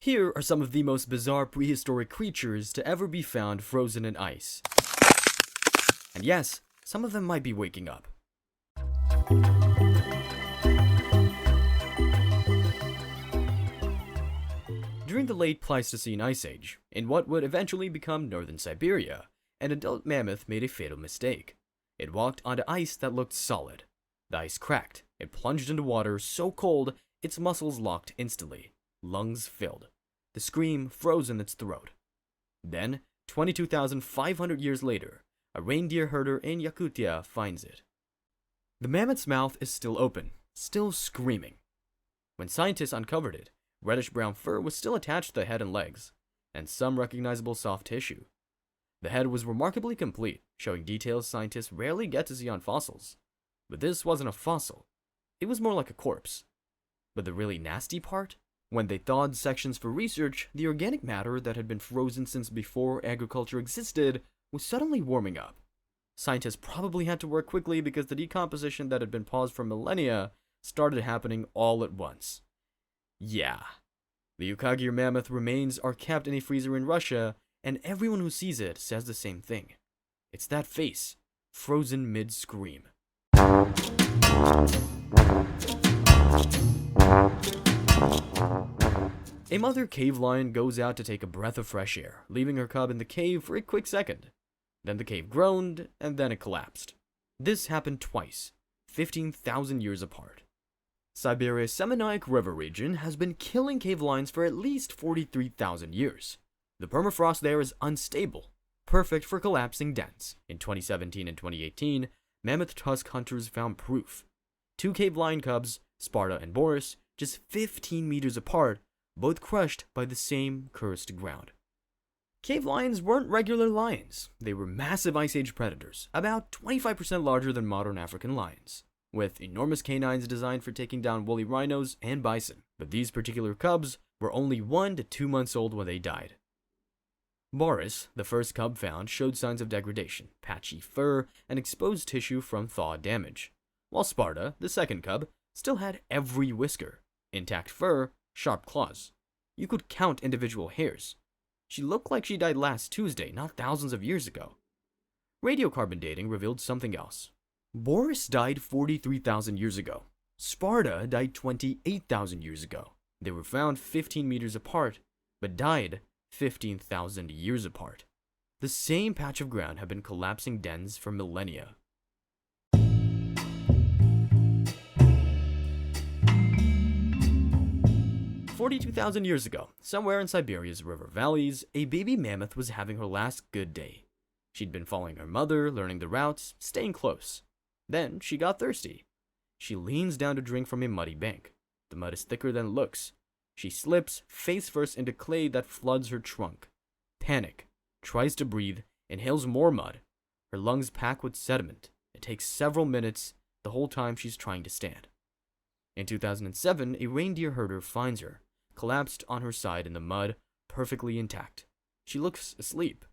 Here are some of the most bizarre prehistoric creatures to ever be found frozen in ice. And yes, some of them might be waking up. During the late Pleistocene Ice Age, in what would eventually become northern Siberia, an adult mammoth made a fatal mistake. It walked onto ice that looked solid. The ice cracked. It plunged into water so cold, its muscles locked instantly. Lungs filled. The scream froze in its throat. Then, 22,500 years later, a reindeer herder in Yakutia finds it. The mammoth's mouth is still open, still screaming. When scientists uncovered it, reddish-brown fur was still attached to the head and legs, and some recognizable soft tissue. The head was remarkably complete, showing details scientists rarely get to see on fossils. But this wasn't a fossil. It was more like a corpse. But the really nasty part? When they thawed sections for research, the organic matter that had been frozen since before agriculture existed was suddenly warming up. Scientists probably had to work quickly because the decomposition that had been paused for millennia started happening all at once. Yeah. The Ukagir mammoth remains are kept in a freezer in Russia, and everyone who sees it says the same thing. It's that face, frozen mid-scream. A mother cave lion goes out to take a breath of fresh air, leaving her cub in the cave for a quick second. Then the cave groaned, and then it collapsed. This happened twice, 15,000 years apart. Siberia's Seminyak River region has been killing cave lions for at least 43,000 years. The permafrost there is unstable, perfect for collapsing dens. In 2017 and 2018, mammoth tusk hunters found proof. 2 cave lion cubs, Sparta and Boris, just 15 meters apart, both crushed by the same cursed ground. Cave lions weren't regular lions. They were massive Ice Age predators, about 25% larger than modern African lions, with enormous canines designed for taking down woolly rhinos and bison. But these particular cubs were only 1 to 2 months old when they died. Boris, the first cub found, showed signs of degradation, patchy fur, and exposed tissue from thaw damage, while Sparta, the second cub, still had every whisker, intact fur, sharp claws. You could count individual hairs. She looked like she died last Tuesday, not thousands of years ago. Radiocarbon dating revealed something else. Boris died 43,000 years ago. Sparta died 28,000 years ago. They were found 15 meters apart, but died 15,000 years apart. The same patch of ground had been collapsing dens for millennia. "42,000 years ago, somewhere in Siberia's river valleys, a baby mammoth was having her last good day. She'd been following her mother, learning the routes, staying close. Then she got thirsty. She leans down to drink from a muddy bank. The mud is thicker than it looks. She slips face first into clay that floods her trunk. Panic. Tries to breathe, inhales more mud. Her lungs pack with sediment. It takes several minutes, the whole time she's trying to stand. In 2007, a reindeer herder finds her, collapsed on her side in the mud, perfectly intact. She looks asleep.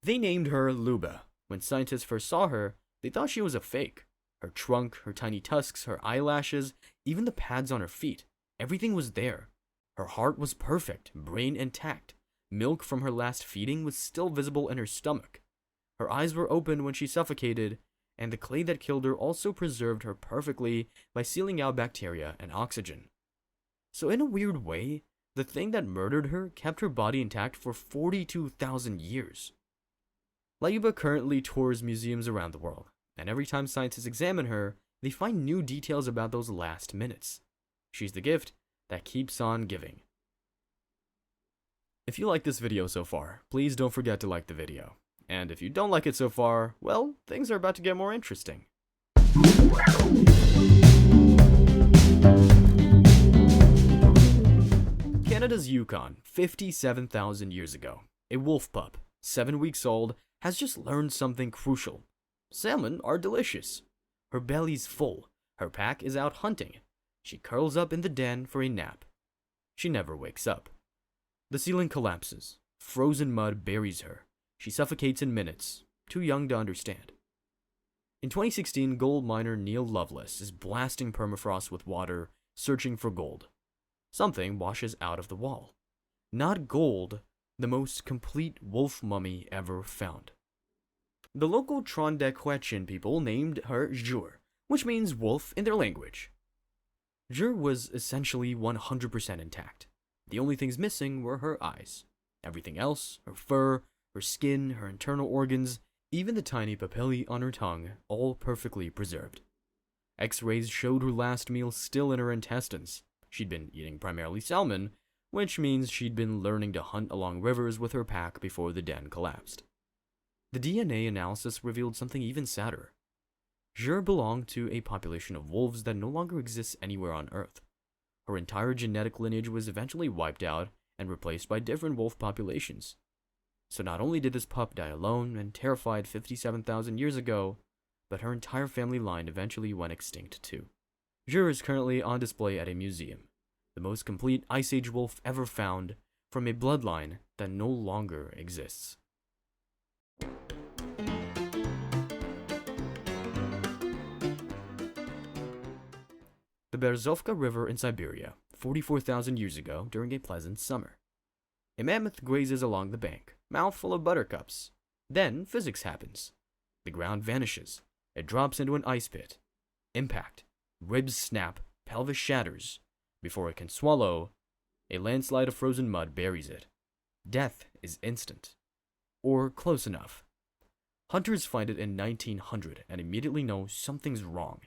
They named her Luba. When scientists first saw her, they thought she was a fake. Her trunk, her tiny tusks, her eyelashes, even the pads on her feet. Everything was there. Her heart was perfect, brain intact. Milk from her last feeding was still visible in her stomach. Her eyes were open when she suffocated, and the clay that killed her also preserved her perfectly by sealing out bacteria and oxygen. So in a weird way, the thing that murdered her kept her body intact for 42,000 years. Lyuba currently tours museums around the world, and every time scientists examine her, they find new details about those last minutes. She's the gift that keeps on giving. If you like this video so far, please don't forget to like the video. And if you don't like it so far, well, things are about to get more interesting. Canada's Yukon, 57,000 years ago. A wolf pup, 7 weeks old, has just learned something crucial. Salmon are delicious. Her belly's full. Her pack is out hunting. She curls up in the den for a nap. She never wakes up. The ceiling collapses. Frozen mud buries her. She suffocates in minutes, too young to understand. In 2016, gold miner Neil Lovelace is blasting permafrost with water, searching for gold. Something washes out of the wall. not gold, the most complete wolf mummy ever found. The local Trondequechin people named her Jur, which means wolf in their language. Jur was essentially 100% intact. The only things missing were her eyes. Everything else, her fur, her skin, her internal organs, even the tiny papillae on her tongue, all perfectly preserved. X-rays showed her last meal still in her intestines. She'd been eating primarily salmon, which means she'd been learning to hunt along rivers with her pack before the den collapsed. The DNA analysis revealed something even sadder. Jur belonged to a population of wolves that no longer exists anywhere on Earth. Her entire genetic lineage was eventually wiped out and replaced by different wolf populations. So not only did this pup die alone and terrified 57,000 years ago, but her entire family line eventually went extinct too. Jur is currently on display at a museum, the most complete Ice Age wolf ever found from a bloodline that no longer exists. The Berzovka River in Siberia, 44,000 years ago during a pleasant summer. A mammoth grazes along the bank, mouth full of buttercups. Then physics happens. The ground vanishes. It drops into an ice pit. Impact. Ribs snap, pelvis shatters. Before it can swallow, a landslide of frozen mud buries it. Death is instant. Or close enough. Hunters find it in 1900 and immediately know something's wrong.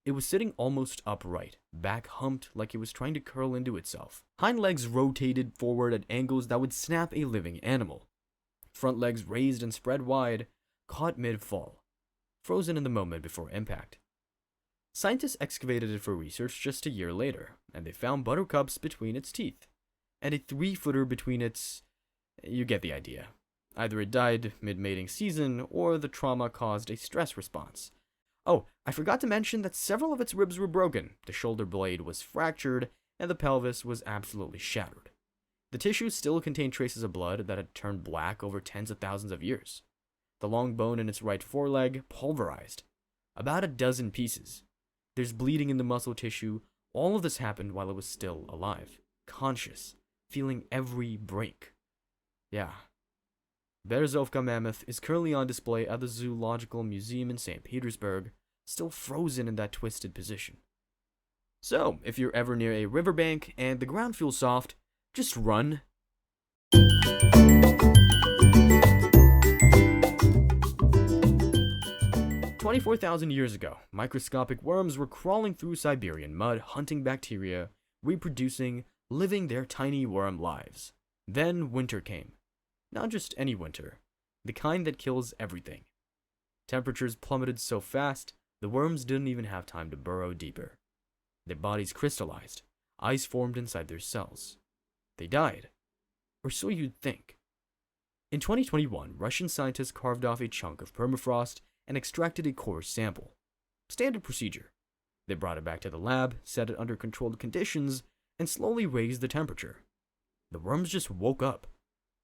It was sitting almost upright, back humped like it was trying to curl into itself. Hind legs rotated forward at angles that would snap a living animal. Front legs raised and spread wide, caught mid-fall, frozen in the moment before impact. Scientists excavated it for research just a year later, and they found buttercups between its teeth, and a 3-footer between its... You get the idea. Either it died mid-mating season, or the trauma caused a stress response. Oh, I forgot to mention that several of its ribs were broken, the shoulder blade was fractured, and the pelvis was absolutely shattered. The tissue still contained traces of blood that had turned black over tens of thousands of years. The long bone in its right foreleg pulverized. About a dozen pieces. There's bleeding in the muscle tissue. All of this happened while it was still alive, conscious, feeling every break. Yeah. Berzovka mammoth is currently on display at the Zoological Museum in St. Petersburg, still frozen in that twisted position. So, if you're ever near a riverbank and the ground feels soft, just run. 24,000 years ago, microscopic worms were crawling through Siberian mud, hunting bacteria, reproducing, living their tiny worm lives. Then winter came. Not just any winter, the kind that kills everything. Temperatures plummeted so fast, the worms didn't even have time to burrow deeper. Their bodies crystallized, ice formed inside their cells. They died. Or so you'd think. In 2021, Russian scientists carved off a chunk of permafrost and extracted a core sample. Standard procedure. They brought it back to the lab, set it under controlled conditions, and slowly raised the temperature. The worms just woke up.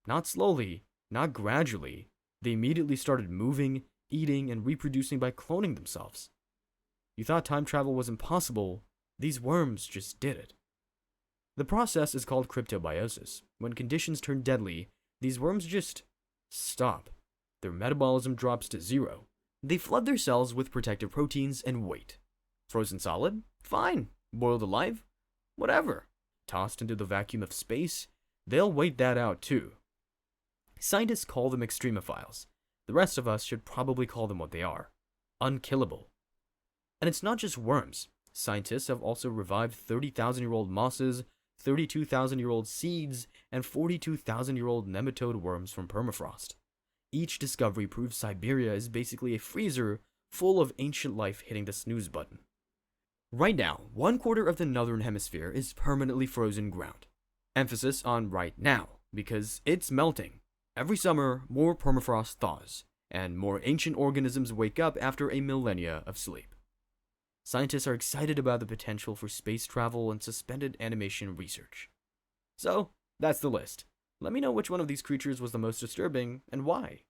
Not slowly, not gradually. They immediately started moving, eating, and reproducing by cloning themselves. You thought time travel was impossible, these worms just did it. The process is called cryptobiosis. When conditions turn deadly, these worms just stop. Their metabolism drops to zero. They flood their cells with protective proteins and wait. Frozen solid? Fine. Boiled alive? Whatever. Tossed into the vacuum of space? They'll wait that out too. Scientists call them extremophiles. The rest of us should probably call them what they are. Unkillable. And it's not just worms. Scientists have also revived 30,000-year-old mosses, 32,000-year-old seeds, and 42,000-year-old nematode worms from permafrost. Each discovery proves Siberia is basically a freezer full of ancient life hitting the snooze button. Right now, 1/4 of the northern hemisphere is permanently frozen ground. Emphasis on right now, because it's melting. Every summer, more permafrost thaws, and more ancient organisms wake up after a millennia of sleep. Scientists are excited about the potential for space travel and suspended animation research. So, that's the list. Let me know which one of these creatures was the most disturbing and why.